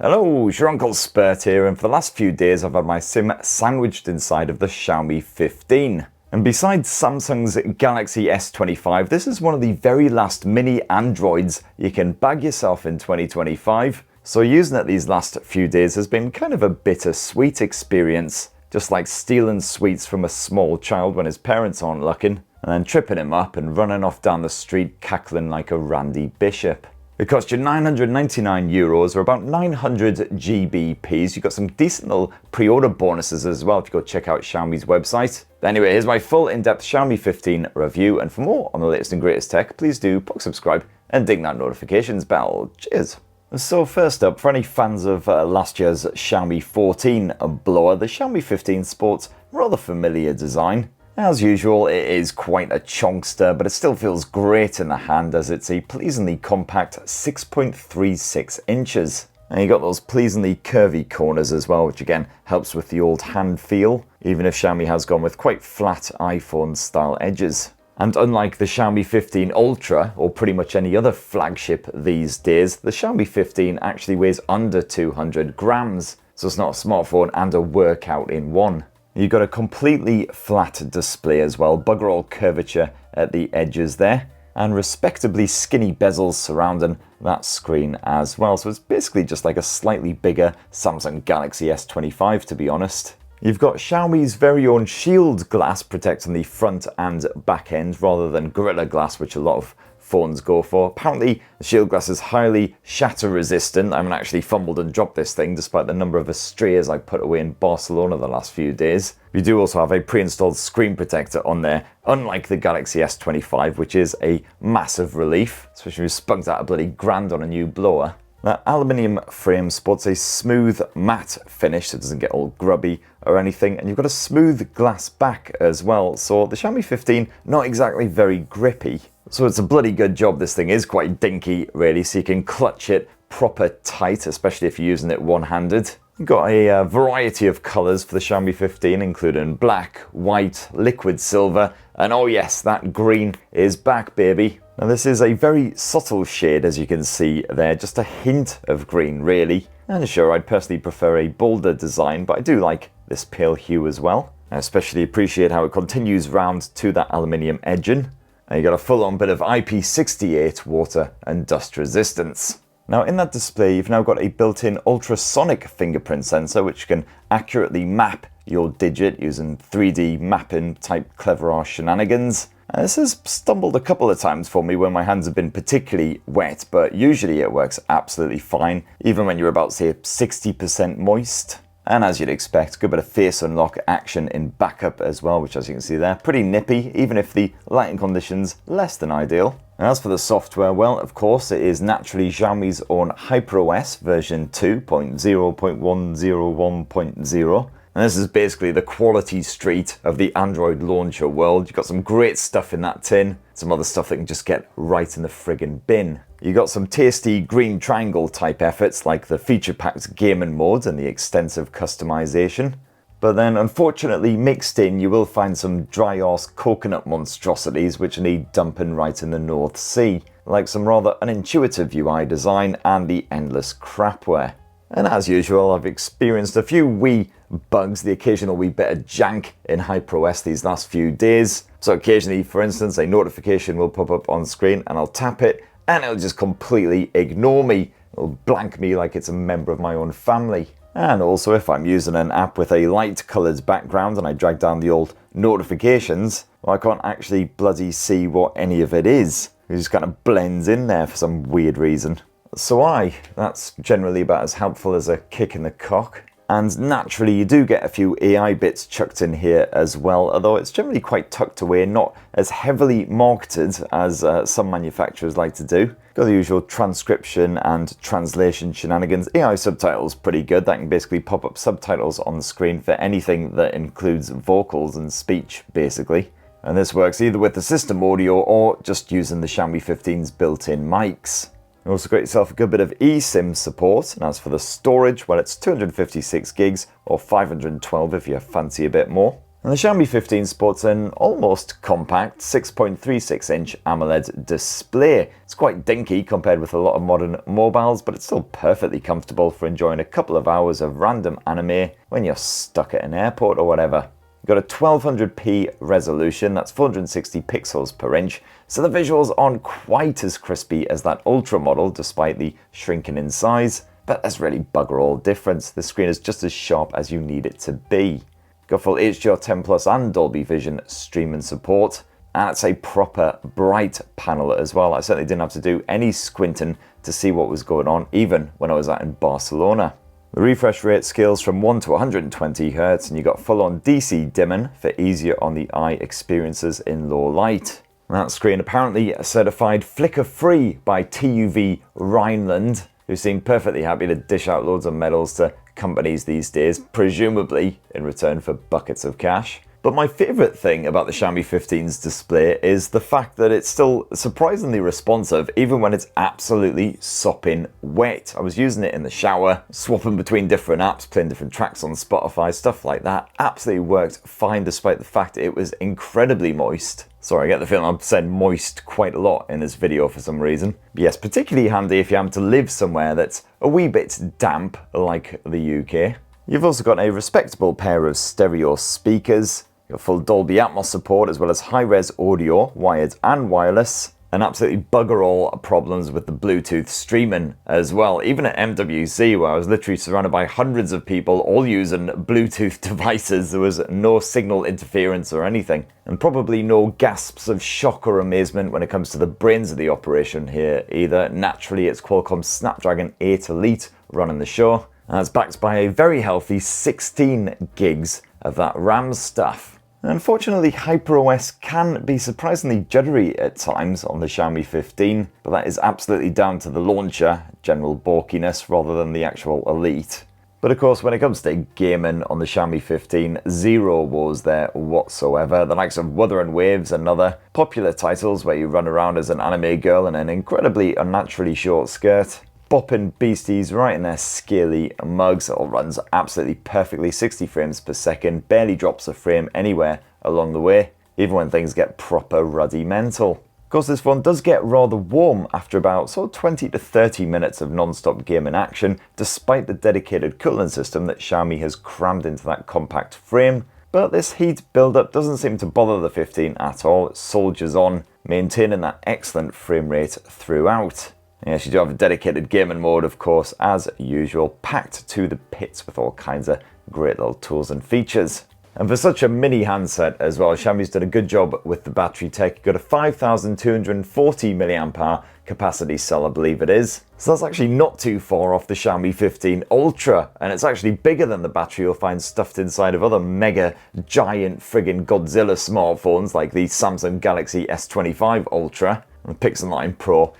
Hello, it's your Uncle Spurt here, and for the last few days I've had my SIM sandwiched inside of the Xiaomi 15. And besides Samsung's Galaxy S25, this is one of the very last mini Androids you can bag yourself in 2025. So using it these last few days has been kind of a bittersweet experience, just like stealing sweets from a small child when his parents aren't looking, and then tripping him up and running off down the street cackling like a Randy Bishop. It cost you €999 or about 900 GBPs. You got some decent little pre-order bonuses as well if you go check out Xiaomi's website. But anyway, here's my full in-depth Xiaomi 15 review, and for more on the latest and greatest tech, please do subscribe and ding that notifications bell. Cheers! So first up, for any fans of last year's Xiaomi 14 blower, the Xiaomi 15 sports a rather familiar design. As usual, it is quite a chonkster, but it still feels great in the hand as it's a pleasingly compact 6.36 inches. And you got those pleasingly curvy corners as well, which again helps with the old hand feel, even if Xiaomi has gone with quite flat iPhone style edges. And unlike the Xiaomi 15 Ultra, or pretty much any other flagship these days, the Xiaomi 15 actually weighs under 200 grams, so it's not a smartphone and a workout in one. You've got a completely flat display as well, bugger all curvature at the edges there, and respectably skinny bezels surrounding that screen as well. So it's basically just like a slightly bigger Samsung Galaxy S25, to be honest. You've got Xiaomi's very own shield glass protecting the front and back end rather than Gorilla Glass, which a lot of phones go for. Apparently, the shield glass is highly shatter resistant. I haven't actually fumbled and dropped this thing despite the number of Astraeas I put away in Barcelona the last few days. You do also have a pre-installed screen protector on there, unlike the Galaxy S25, which is a massive relief, especially if you spunked out a bloody grand on a new blower. That aluminium frame sports a smooth matte finish, so it doesn't get all grubby or anything, and you've got a smooth glass back as well, so the Xiaomi 15 not exactly very grippy. So it's a bloody good job this thing is quite dinky really, so you can clutch it proper tight, especially if you're using it one-handed. You've got a variety of colours for the Xiaomi 15, including black, white, liquid silver, and oh yes, that green is back, baby. Now this is a very subtle shade, as you can see there, just a hint of green really. And sure, I'd personally prefer a bolder design, but I do like this pale hue as well. I especially appreciate how it continues round to that aluminium edging. And you got a full-on bit of IP68 water and dust resistance. Now in that display, you've now got a built-in ultrasonic fingerprint sensor which can accurately map your digit using 3D mapping type clever shenanigans. And this has stumbled a couple of times for me when my hands have been particularly wet, but usually it works absolutely fine, even when you're about, say, 60% moist. And as you'd expect, good bit of face unlock action in backup as well, which as you can see there, pretty nippy, even if the lighting conditions less than ideal. And as for the software, well, of course, it is naturally Xiaomi's own HyperOS version 2.0.101.0. And this is basically the quality street of the Android launcher world. You've got some great stuff in that tin, some other stuff that can just get right in the friggin' bin. You got some tasty green triangle type efforts like the feature-packed gaming mode and the extensive customization. But then unfortunately mixed in you will find some dry arse coconut monstrosities which need dumping right in the North Sea, like some rather unintuitive UI design and the endless crapware. And as usual, I've experienced a few wee bugs, the occasional wee bit of jank in HyperOS these last few days. So occasionally, for instance, a notification will pop up on screen and I'll tap it and it'll just completely ignore me. It'll blank me like it's a member of my own family. And also if I'm using an app with a light coloured background and I drag down the old notifications, well, I can't actually bloody see what any of it is. It just kind of blends in there for some weird reason. So that's generally about as helpful as a kick in the cock. And naturally you do get a few AI bits chucked in here as well, although it's generally quite tucked away, not as heavily marketed as some manufacturers like to do. Got the usual transcription and translation shenanigans. AI subtitles pretty good, that can basically pop up subtitles on the screen for anything that includes vocals and speech basically. And this works either with the system audio or just using the Xiaomi 15's built-in mics. You also got yourself a good bit of eSIM support, and as for the storage, well, it's 256 gigs or 512 if you fancy a bit more. And the Xiaomi 15 sports an almost compact 6.36-inch AMOLED display. It's quite dinky compared with a lot of modern mobiles, but it's still perfectly comfortable for enjoying a couple of hours of random anime when you're stuck at an airport or whatever. You've got a 1200p resolution, that's 460 pixels per inch, so the visuals aren't quite as crispy as that Ultra model despite the shrinking in size, but that's really bugger all difference. The screen is just as sharp as you need it to be. Got full HDR10 Plus and Dolby Vision streaming support, and it's a proper bright panel as well. I certainly didn't have to do any squinting to see what was going on, even when I was out in Barcelona. The refresh rate scales from 1 to 120 Hz, and you got full-on DC dimming for easier on the eye experiences in low light. That screen apparently certified flicker-free by TUV Rhineland, who seem perfectly happy to dish out loads of medals to companies these days, presumably in return for buckets of cash. But my favourite thing about the Xiaomi 15's display is the fact that it's still surprisingly responsive even when it's absolutely sopping wet. I was using it in the shower, swapping between different apps, playing different tracks on Spotify, stuff like that. Absolutely worked fine despite the fact it was incredibly moist. Sorry, I get the feeling I've said moist quite a lot in this video for some reason. But yes, particularly handy if you happen to live somewhere that's a wee bit damp like the UK. You've also got a respectable pair of stereo speakers. You've got full Dolby Atmos support as well as high-res audio, wired and wireless. And absolutely bugger all problems with the Bluetooth streaming as well. Even at MWC, where I was literally surrounded by hundreds of people all using Bluetooth devices, there was no signal interference or anything. And probably no gasps of shock or amazement when it comes to the brains of the operation here either. Naturally, it's Qualcomm Snapdragon 8 Elite running the show. And it's backed by a very healthy 16 gigs of that RAM stuff. Unfortunately, HyperOS can be surprisingly juddery at times on the Xiaomi 15, but that is absolutely down to the launcher, general bulkiness, rather than the actual Elite. But of course, when it comes to gaming on the Xiaomi 15, zero woes there whatsoever. The likes of Wuthering Waves and other popular titles where you run around as an anime girl in an incredibly unnaturally short skirt. Bopping beasties right in their scaly mugs. It all runs absolutely perfectly, 60 frames per second, barely drops a frame anywhere along the way, even when things get proper ruddy mental. Of course, this phone does get rather warm after about 20 to 30 minutes of non-stop gaming action, despite the dedicated cooling system that Xiaomi has crammed into that compact frame. But this heat build-up doesn't seem to bother the 15 at all. It soldiers on, maintaining that excellent frame rate throughout. Yes, you do have a dedicated gaming mode, of course, as usual, packed to the pits with all kinds of great little tools and features. And for such a mini handset as well, Xiaomi's done a good job with the battery tech. You've got a 5,240 mAh capacity cell, I believe it is. So that's actually not too far off the Xiaomi 15 Ultra, and it's actually bigger than the battery you'll find stuffed inside of other mega giant friggin' Godzilla smartphones like the Samsung Galaxy S25 Ultra and the Pixel 9 Pro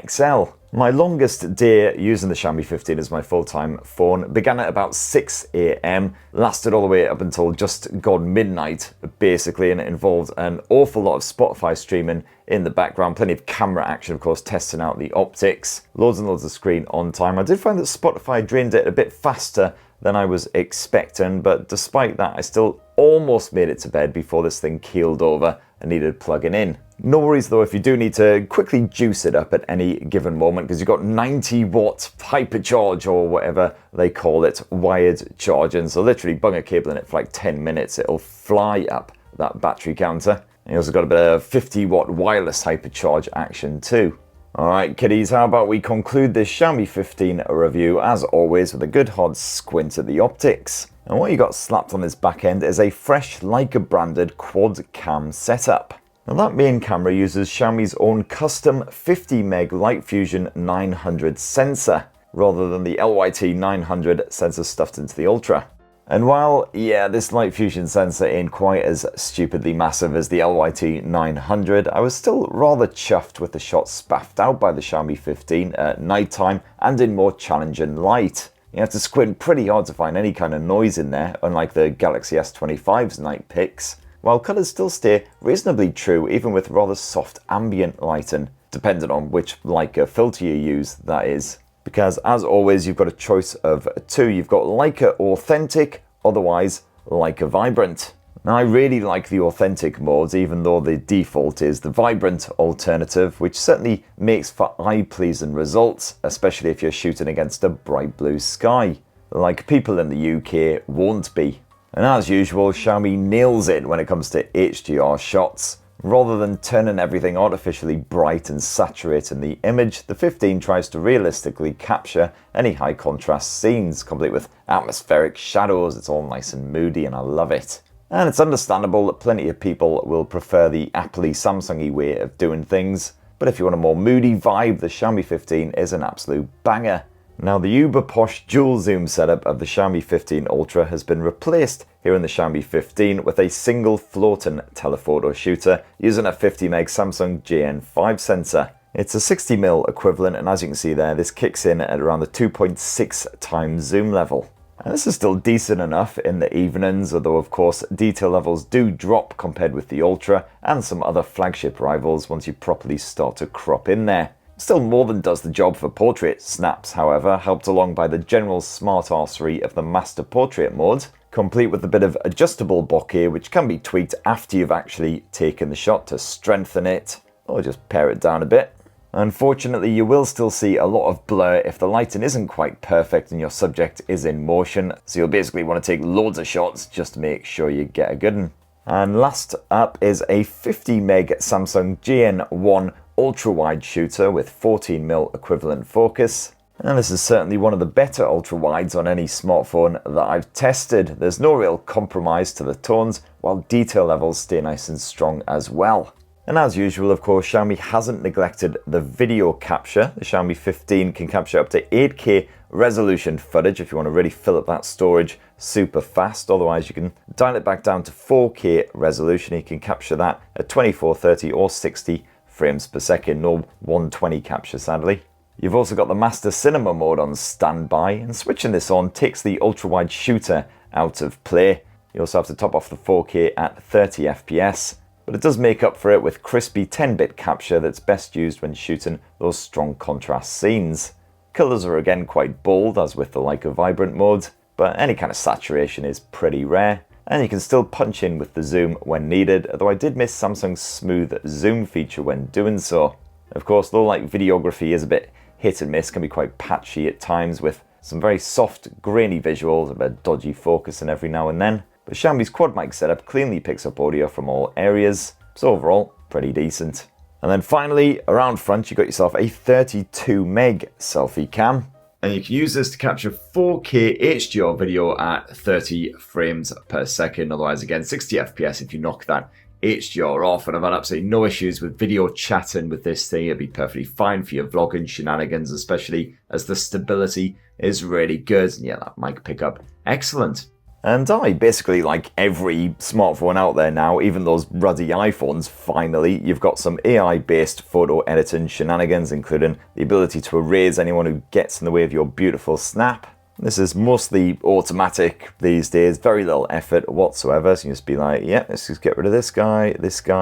XL. My longest day using the Xiaomi 15 as my full-time phone began at about 6 AM, lasted all the way up until just gone midnight, basically, and it involved an awful lot of Spotify streaming in the background, plenty of camera action, of course, testing out the optics, loads and loads of screen on time. I did find that Spotify drained it a bit faster than I was expecting, but despite that, I still almost made it to bed before this thing keeled over and needed plugging in. No worries though if you do need to quickly juice it up at any given moment, because you've got 90-watt hypercharge or whatever they call it, wired charging. So literally bung a cable in it for like 10 minutes, it'll fly up that battery counter. And you also got a bit of 50-watt wireless hypercharge action too. Alright kiddies, how about we conclude this Xiaomi 15 review as always with a good hard squint at the optics. And what you got slapped on this back end is a fresh Leica branded quad cam setup. Now that main camera uses Xiaomi's own custom 50 meg Light Fusion 900 sensor, rather than the LYT 900 sensor stuffed into the Ultra. And while, yeah, this Light Fusion sensor ain't quite as stupidly massive as the LYT 900, I was still rather chuffed with the shots spaffed out by the Xiaomi 15 at nighttime and in more challenging light. You have to squint pretty hard to find any kind of noise in there, unlike the Galaxy S25's night pics, while colours still stay reasonably true even with rather soft ambient lighting, depending on which Leica filter you use, that is. Because as always, you've got a choice of two. You've got Leica Authentic, otherwise Leica Vibrant. Now, I really like the authentic modes, even though the default is the vibrant alternative, which certainly makes for eye-pleasing results, especially if you're shooting against a bright blue sky, like people in the UK won't be. And as usual, Xiaomi nails it when it comes to HDR shots. Rather than turning everything artificially bright and saturating the image, the 15 tries to realistically capture any high contrast scenes, complete with atmospheric shadows. It's all nice and moody and I love it. And it's understandable that plenty of people will prefer the Apple-y, Samsung-y way of doing things, but if you want a more moody vibe, the Xiaomi 15 is an absolute banger. Now, the uber posh dual zoom setup of the Xiaomi 15 Ultra has been replaced here in the Xiaomi 15 with a single floating telephoto shooter using a 50 meg Samsung JN5 sensor. It's a 60mm equivalent, and as you can see there, this kicks in at around the 2.6 times zoom level. And this is still decent enough in the evenings, although of course detail levels do drop compared with the Ultra and some other flagship rivals once you properly start to crop in there. Still more than does the job for portrait snaps, however, helped along by the general smart arsery of the master portrait mode, complete with a bit of adjustable bokeh which can be tweaked after you've actually taken the shot to strengthen it, or just pare it down a bit. Unfortunately, you will still see a lot of blur if the lighting isn't quite perfect and your subject is in motion, so you'll basically want to take loads of shots just to make sure you get a good one. And last up is a 50 meg Samsung JN1 ultra-wide shooter with 14mm equivalent focus. And this is certainly one of the better ultra-wides on any smartphone that I've tested. There's no real compromise to the tones, while detail levels stay nice and strong as well. And as usual, of course, Xiaomi hasn't neglected the video capture. The Xiaomi 15 can capture up to 8K resolution footage if you want to really fill up that storage super fast. Otherwise, you can dial it back down to 4K resolution. You can capture that at 24, 30 or 60 frames per second. No 120 capture, sadly. You've also got the Master Cinema mode on standby, and switching this on takes the ultra-wide shooter out of play. You also have to top off the 4K at 30 FPS. But it does make up for it with crispy 10-bit capture that's best used when shooting those strong contrast scenes. Colours are again quite bold, as with the Leica Vibrant mode, but any kind of saturation is pretty rare, and you can still punch in with the zoom when needed, although I did miss Samsung's smooth zoom feature when doing so. Of course, though, like videography is a bit hit and miss, can be quite patchy at times with some very soft, grainy visuals, a bit of dodgy focusing every now and then. But Xiaomi's quad mic setup cleanly picks up audio from all areas, so overall, pretty decent. And then finally, around front, you got yourself a 32 meg selfie cam. And you can use this to capture 4K HDR video at 30 frames per second. Otherwise, again, 60 FPS if you knock that HDR off. And I've had absolutely no issues with video chatting with this thing. It'd be perfectly fine for your vlogging shenanigans, especially as the stability is really good. And yeah, that mic pickup, excellent. And basically, like every smartphone out there now, even those ruddy iPhones, finally, you've got some AI-based photo editing shenanigans, including the ability to erase anyone who gets in the way of your beautiful snap. This is mostly automatic these days, very little effort whatsoever. So you just be like, yeah, let's just get rid of this guy,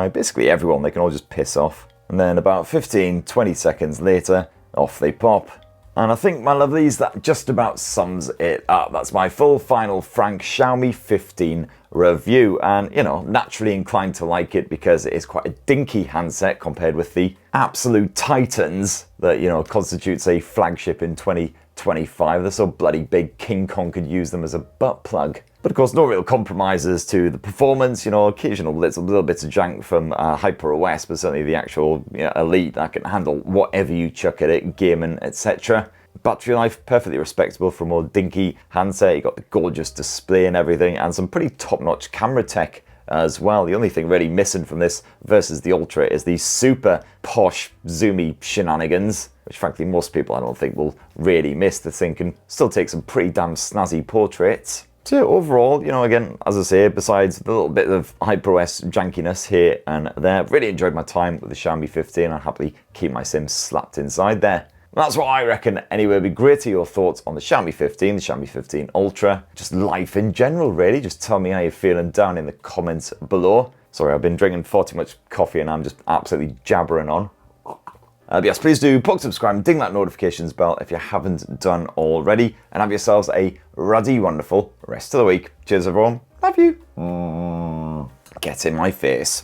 basically everyone, they can all just piss off. And then about 15, 20 seconds later, off they pop. And I think, my lovelies, that just about sums it up. That's my full, final, frank Xiaomi 15 review. And, you know, naturally inclined to like it because it is quite a dinky handset compared with the absolute titans that, you know, constitutes a flagship in 2025. They're so bloody big, King Kong could use them as a butt plug. But of course, no real compromises to the performance, you know, occasional little bits of jank from HyperOS, but certainly the actual Elite that can handle whatever you chuck at it, gaming, etc. Battery life, perfectly respectable for a more dinky handset. You got the gorgeous display and everything, and some pretty top-notch camera tech as well. The only thing really missing from this versus the Ultra is the super posh, zoomy shenanigans, which frankly most people I don't think will really miss. The thing can still take some pretty damn snazzy portraits. So overall, you know, again, as I say, besides the little bit of HyperOS jankiness here and there, really enjoyed my time with the Xiaomi 15. I'll happily keep my SIM slapped inside there. That's what I reckon anyway. It'd be great to hear your thoughts on the Xiaomi 15, the Xiaomi 15 Ultra, just life in general, really. Just tell me how you're feeling down in the comments below. Sorry, I've been drinking far too much coffee and I'm just absolutely jabbering on. But yes, please do poke subscribe and ding that notifications bell if you haven't done already. And have yourselves a ruddy, wonderful rest of the week. Cheers, everyone. Love you. get in my face.